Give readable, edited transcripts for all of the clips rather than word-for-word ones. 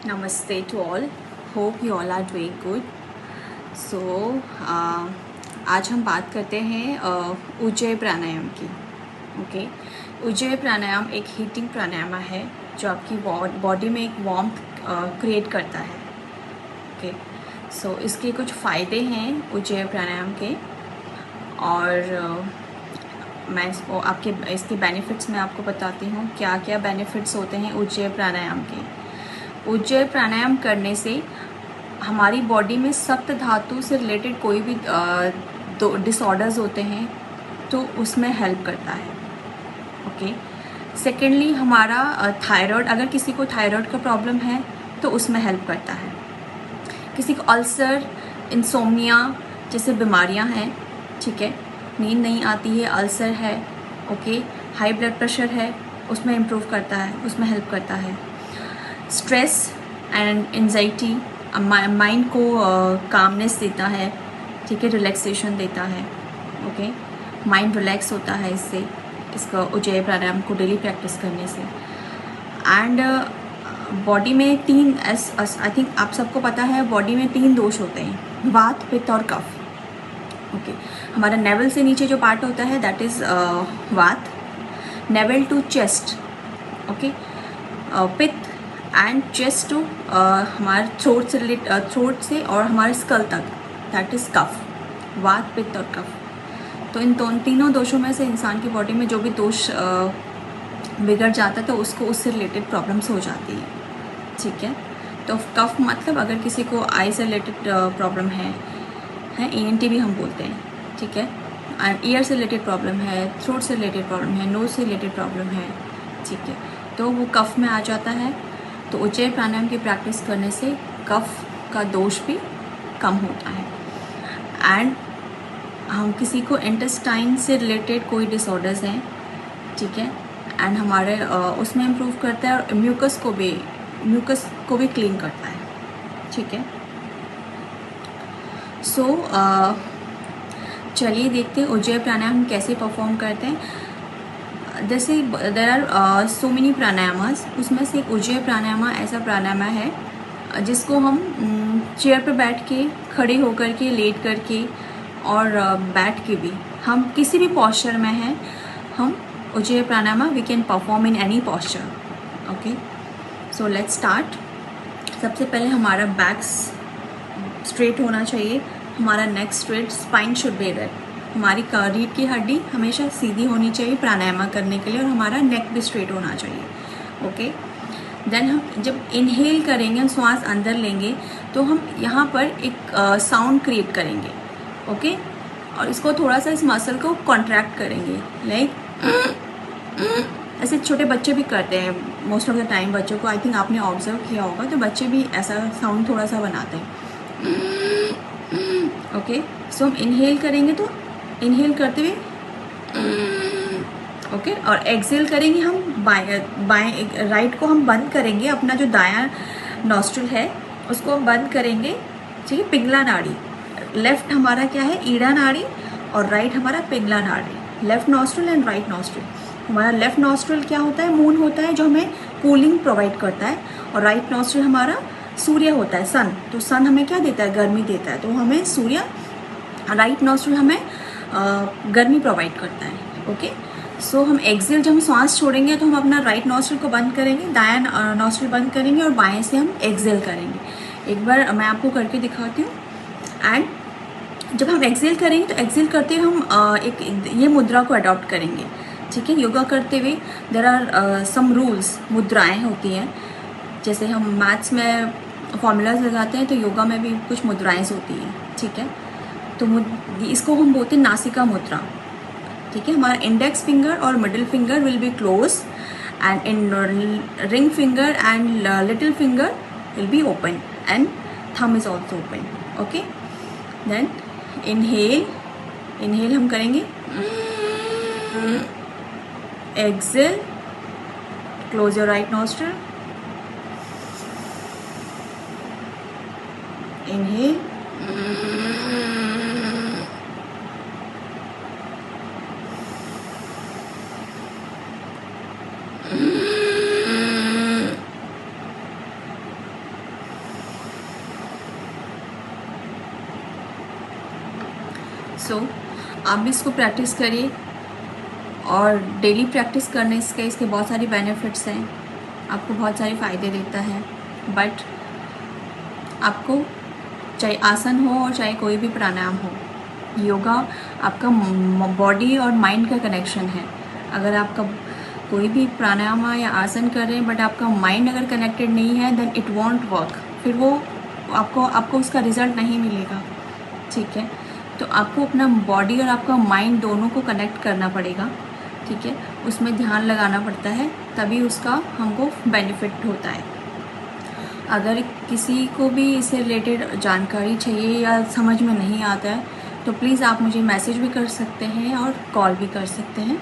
Namaste to all. Hope you all are doing good. So आज हम बात करते हैं उज्जय प्राणायाम की. ओके, उज्जय प्राणायाम एक हीटिंग प्राणायाम है जो आपकी बॉडी में एक वार्मथ क्रिएट करता है. ओके, सो इसके कुछ फ़ायदे हैं उज्जय प्राणायाम के, और मैं इसके बेनिफिट्स मैं आपको बताती हूँ. क्या क्या बेनिफिट्स होते हैं उज्जय प्राणायाम के. उज्जय प्राणायाम करने से हमारी बॉडी में सप्त धातु से रिलेटेड कोई भी डिसऑर्डर्स होते हैं तो उसमें हेल्प करता है. ओके, सेकेंडली हमारा थायराइड, अगर किसी को थायराइड का प्रॉब्लम है तो उसमें हेल्प करता है. किसी को अल्सर, इंसोम्निया जैसे बीमारियां हैं, ठीक है, नींद नहीं आती है, अल्सर है, ओके, हाई ब्लड प्रेशर है, उसमें इम्प्रूव करता है, उसमें हेल्प करता है. स्ट्रेस एंड एंजाइटी, माइंड को कामनेस देता है, ठीक है, रिलैक्सेशन देता है. ओके, माइंड रिलैक्स होता है इससे, इसका उज्जय प्राणायाम को डेली प्रैक्टिस करने से. एंड बॉडी में आई थिंक आप सबको पता है, बॉडी में 3 दोष होते हैं, वात, पित्त और कफ. ओके, हमारा नेवल से नीचे जो पार्ट होता है दैट इज़ वात, नेवल टू चेस्ट, ओके, पित्त एंड चेस्ट टू हमारे थ्रोट से और हमारे स्कल तक, दैट इज़ कफ. वात, पित्त और कफ. तो इन तीनों दोषों में से इंसान की बॉडी में जो भी दोष बिगड़ जाता है तो उसको उससे रिलेटेड प्रॉब्लम्स हो जाती है. ठीक है, तो कफ मतलब अगर किसी को आई से रिलेटेड प्रॉब्लम है ENT भी हम बोलते हैं, ठीक है, एंड ईयर से रिलेटेड प्रॉब्लम है, थ्रोट से रिलेटेड प्रॉब्लम है, नोज से रिलेटेड प्रॉब्लम है, ठीक है, तो वो कफ में आ जाता है. तो उज्जय प्राणायाम की प्रैक्टिस करने से कफ का दोष भी कम होता है. एंड हम किसी को इंटेस्टाइन से रिलेटेड कोई डिसऑर्डर्स हैं, ठीक है, एंड हमारे उसमें इम्प्रूव करता है, और म्यूकस को भी क्लीन करता है. ठीक है, सो चलिए देखते हैं उज्जय प्राणायाम कैसे परफॉर्म करते हैं. जैसे देर आर सो मेनी प्राणायामास, उसमें से एक उज्जय प्राणायाम ऐसा प्राणायाम है जिसको हम चेयर पर बैठ के, खड़े होकर के, लेट करके और बैठ के भी, हम किसी भी पॉस्चर में हैं, हम Ujjayi pranayama we can perform in any posture. Okay, so let's start. सबसे पहले हमारा बैक स्ट्रेट होना चाहिए, हमारा neck straight, spine should be red. हमारी रीढ़ की हड्डी हमेशा सीधी होनी चाहिए प्राणायाम करने के लिए, और हमारा नेक भी स्ट्रेट होना चाहिए. ओके, देन हम जब इनहेल करेंगे, हम श्वास अंदर लेंगे तो हम यहाँ पर एक साउंड क्रिएट करेंगे. ओके, और इसको थोड़ा सा, इस मसल को कॉन्ट्रैक्ट करेंगे, लाइक ऐसे छोटे बच्चे भी करते हैं मोस्ट ऑफ द टाइम. बच्चों को आई थिंक आपने ऑब्जर्व किया होगा, तो बच्चे भी ऐसा साउंड थोड़ा सा बनाते हैं. ओके, सो हम इनहेल करेंगे तो इनहेल करते हुए ओके, और एक्सेल करेंगे हम बाएं राइट को हम बंद करेंगे, अपना जो दायां नॉस्ट्रिल है उसको हम बंद करेंगे. ठीक है, पिंगला नाड़ी, लेफ्ट हमारा क्या है, ईड़ा नाड़ी, और राइट हमारा पिंगला नाड़ी. Left nostril and right nostril. हमारा लेफ्ट नॉस्ट्रिल क्या होता है, मून होता है जो हमें कूलिंग प्रोवाइड करता है, और राइट नॉस्ट्रिल हमारा सूर्य होता है, सन. तो सन हमें क्या देता है, गर्मी देता है. तो हमें सूर्य, राइट नॉस्ट्रिल हमें गर्मी प्रोवाइड करता है. ओके, सो हम एक्सेल, जब हम सांस छोड़ेंगे तो हम अपना राइट नॉस्ट्रिल को बंद करेंगे, दायां नॉस्ट्रिल बंद करेंगे, और बाएं से हम एक्सेल करेंगे. एक बार मैं आपको करके दिखाती हूँ. एंड जब हम एक्सेल करेंगे तो एक्सेल करते हुए हम एक ये मुद्रा को अडॉप्ट करेंगे. ठीक है, योगा करते हुए देर आर सम रूल्स, मुद्राएं होती हैं. जैसे हम मैथ्स में फॉर्मूलाज लगाते हैं, तो योगा में भी कुछ मुद्राएं होती हैं. ठीक है, तो इसको हम बोलते हैं नासिका मुद्रा. ठीक है, हमारा इंडेक्स फिंगर और middle finger will be close, and in ring finger and little finger will be open, and thumb is also open. Okay, then inhale हम करेंगे, exhale, close your right nostril, inhale, so आप भी इसको practice करिए और daily practice करने से इसके बहुत सारी बेनिफिट्स हैं, आपको बहुत सारे फ़ायदे देता है। बट आपको चाहे आसन हो और चाहे कोई भी प्राणायाम हो, योगा आपका बॉडी और माइंड का कनेक्शन है। अगर आपका कोई भी प्राणायाम या आसन कर रहे हैं बट आपका माइंड अगर कनेक्टेड नहीं है, देन इट वॉन्ट वर्क, फिर वो आपको उसका रिज़ल्ट नहीं मिलेगा। ठीक है, तो आपको अपना बॉडी और आपका माइंड दोनों को कनेक्ट करना पड़ेगा। ठीक है, उसमें ध्यान लगाना पड़ता है, तभी उसका हमको बेनिफिट होता है। अगर किसी को भी इससे रिलेटेड जानकारी चाहिए या समझ में नहीं आता है तो प्लीज़ आप मुझे मैसेज भी कर सकते हैं और कॉल भी कर सकते हैं।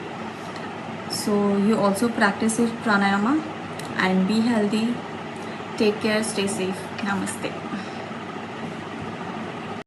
So you also practice pranayama and be healthy, take care, stay safe, नमस्ते।